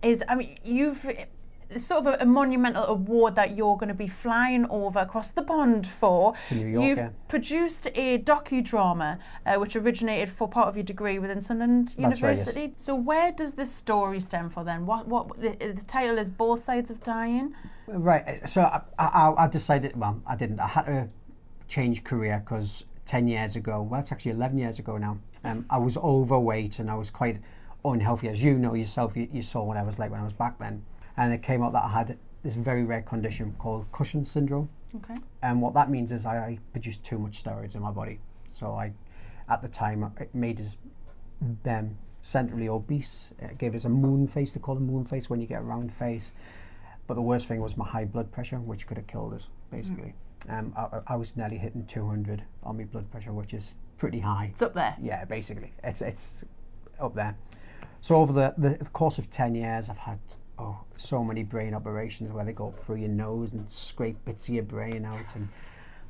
is, I mean, it's sort of a monumental award that you're going to be flying over across the pond for. To New York, You've produced a docudrama which originated for part of your degree within Sunderland University. Right, yes. So where does this story stem from then? What the title is Both Sides of Tyne? Right, so I decided, well, I didn't. I had to change career because 10 years ago, well, it's actually 11 years ago now, I was overweight and I was quite unhealthy. As you know yourself, you saw what I was like when I was back then. And it came out that I had this very rare condition called Cushing's syndrome. Okay. And what that means is I produced too much steroids in my body. So at the time, it made us centrally obese. It gave us a moon face. They call it a moon face when you get a round face. But the worst thing was my high blood pressure, which could have killed us, basically. I was nearly hitting 200 on my blood pressure, which is pretty high. It's up there. Yeah, basically. It's up there. So over the course of 10 years, I've had so many brain operations where they go up through your nose and scrape bits of your brain out, and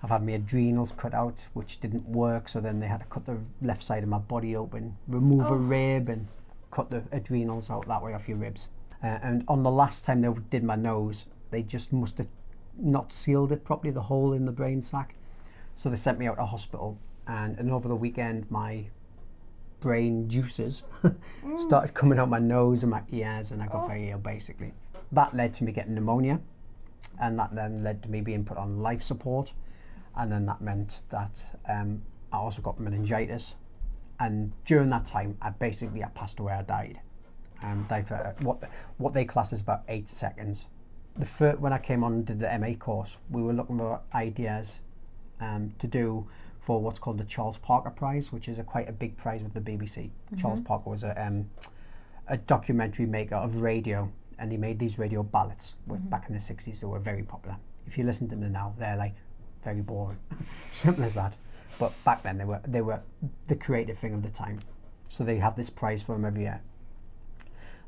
I've had my adrenals cut out, which didn't work, so then they had to cut the left side of my body open, remove a rib and cut the adrenals out that way off your ribs. And on the last time they did my nose, they just must have not sealed it properly, the hole in the brain sac, so they sent me out to hospital, and over the weekend my brain juices started coming out my nose and my ears, and I got very ill, basically. That led to me getting pneumonia, and that then led to me being put on life support, and then that meant that I also got meningitis, and during that time I passed away. I died. Died for what they class as about 8 seconds. When I came on and did the MA course, we were looking for ideas to do for what's called the Charles Parker Prize, which is quite a big prize with the BBC. Charles Parker was a documentary maker of radio, and he made these radio ballads. Back in the 60s, they were very popular. If you listen to them now, they're like very boring. Simple as that. But back then, they were the creative thing of the time. So they have this prize for them every year.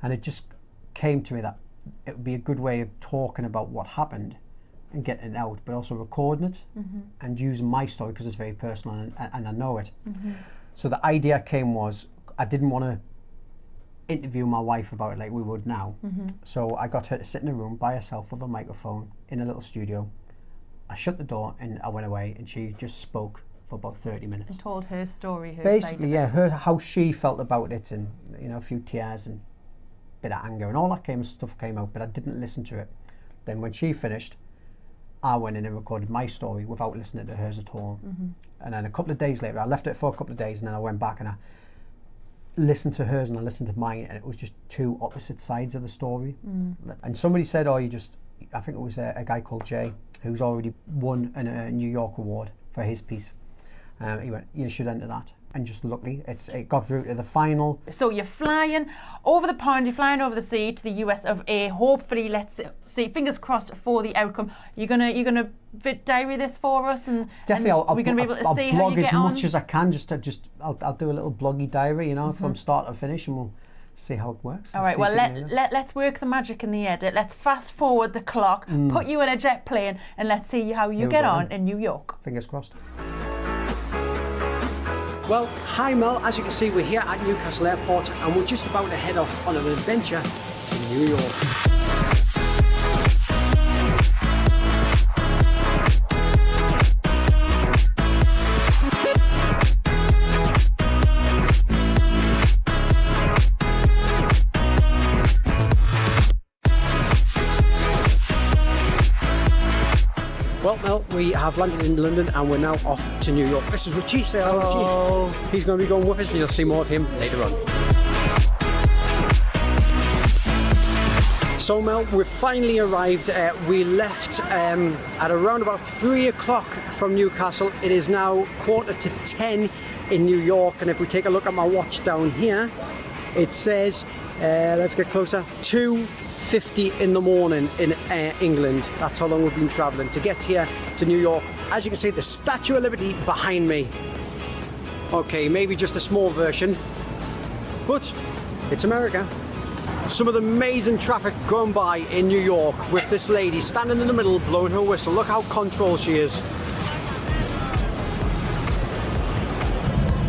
And it just came to me that it would be a good way of talking about what happened and getting it out, but also recording it and using my story because it's very personal and I know it. So the idea was I didn't want to interview my wife about it like we would now. So I got her to sit in a room by herself with a microphone in a little studio. I shut the door and I went away, and she just spoke for about 30 minutes. And told her story, basically, how she felt about it, and a few tears and a bit of anger and all that stuff came out, but I didn't listen to it. Then when she finished, I went in and recorded my story without listening to hers at all. And then a couple of days later, I left it for a couple of days, and then I went back and I listened to hers and I listened to mine, and it was just two opposite sides of the story. And somebody said, I think it was a guy called Jay, who's already won a New York award for his piece. He went, you should enter that. And just luckily, it got through to the final. So you're flying over the pond, you're flying over the sea to the US of A. Hopefully, let's see, fingers crossed for the outcome. You're gonna diary this for us, and definitely, we're gonna be able to see how you get on. I'll blog as much as I can. I'll do a little bloggy diary, from start to finish, and we'll see how it works. All right. Well, let's work the magic in the edit. Let's fast forward the clock, put you in a jet plane, and let's see how you get on in New York. Fingers crossed. Well, hi Mel, as you can see we're here at Newcastle Airport and we're just about to head off on an adventure to New York. Well, Mel, we have landed in London and we're now off to New York. This is Richie. Say hello, Richie. He's going to be going with us and you'll see more of him later on. So, Mel, we've finally arrived. We left at around about 3 o'clock from Newcastle. It is now 9:45 in New York, and if we take a look at my watch down here, it says, let's get closer, 2:50 in the morning in England. That's how long we've been travelling to get here to New York. As you can see, the Statue of Liberty behind me. Okay, maybe just a small version, but it's America. Some of the amazing traffic going by in New York with this lady standing in the middle blowing her whistle. Look how controlled she is.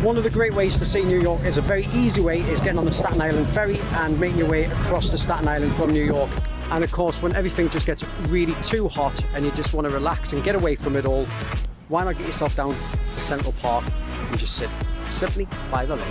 One of the great ways to see New York is a very easy way is getting on the Staten Island ferry and making your way across the Staten Island from New York. And of course, when everything just gets really too hot and you just want to relax and get away from it all, why not get yourself down to Central Park and just sit simply by the lake.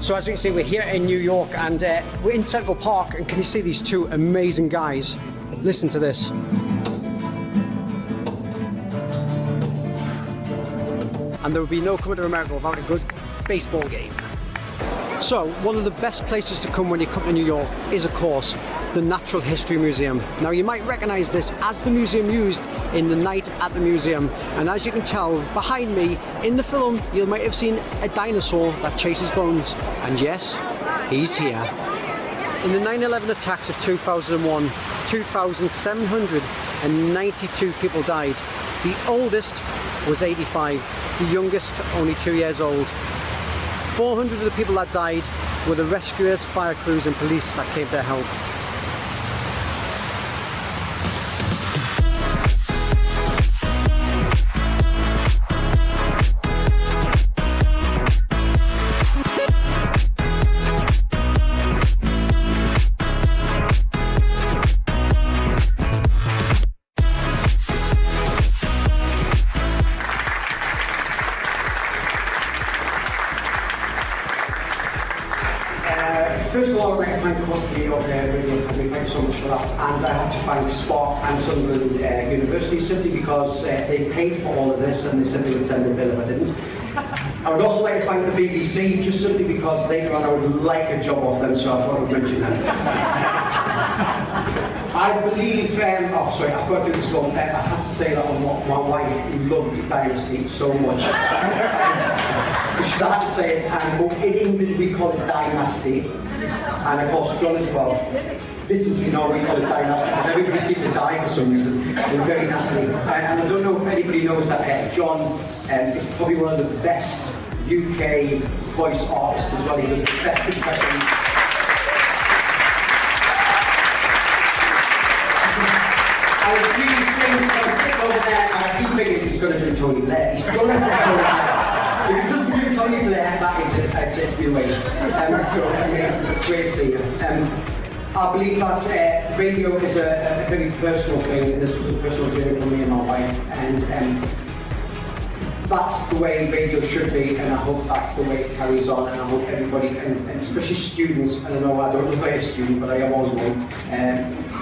So as you can see, we're here in New York and we're in Central Park, and can you see these two amazing guys? Listen to this. And there would be no coming to America without a good baseball game. So one of the best places to come when you come to New York is, of course, the Natural History Museum. Now you might recognize this as the museum used in The Night at the Museum, and as you can tell behind me in the film, you might have seen a dinosaur that chases bones, and yes, he's here. In the 9/11 attacks of 2001, 2,792 people died. The oldest was 85, the youngest only 2 years old. 400 of the people that died were the rescuers, fire crews and police that came to help. First of all, I'd like to thank the New York Radio Company, thank you so much for that. And I have to thank Spark and Sunderland University simply because they paid for all of this and they simply would send a bill if I didn't. I would also like to thank the BBC just simply because later on I would like a job off them, so I thought I'd mention them. I believe, oh sorry, I've got to do this one. I have to say that my wife loved Dynasty so much. She's had to say it, and in England we call it Dynasty, and of course John as well. This is, you know, we call it Dynasty because everybody seems to die for some reason. They're very nasty. And I don't know if anybody knows that John is probably one of the best UK voice artists as well. He does the best impressions. I was really strange because I was sitting over there and I keep thinking he's going to do Tony Blair. He's going to do Tony Blair. If he doesn't do Tony Blair, that is it. It's been a waste. So, it's great to see you. I believe that radio is a very personal thing, and this was a personal journey for me and my wife, and that's the way radio should be, and I hope that's the way it carries on, and I hope everybody, and especially students, and I know I don't look like a student, but I am always one,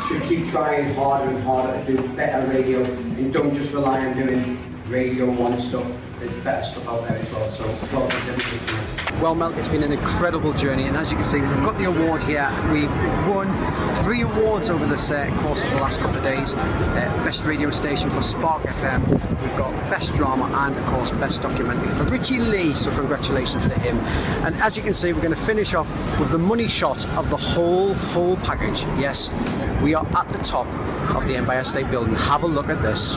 should keep trying harder and harder to do better radio, and don't just rely on doing Radio 1 stuff. There's better stuff out there as well, so well done everything. Well, Mel, it's been an incredible journey, and as you can see, we've got the award here. We've won 3 awards over this course of the last couple of days. Best radio station for Spark FM. We've got Best Drama and, of course, Best Documentary for Richie Lee, so congratulations to him. And as you can see, we're going to finish off with the money shot of the whole package. Yes, we are at the top of the Empire State Building. Have a look at this.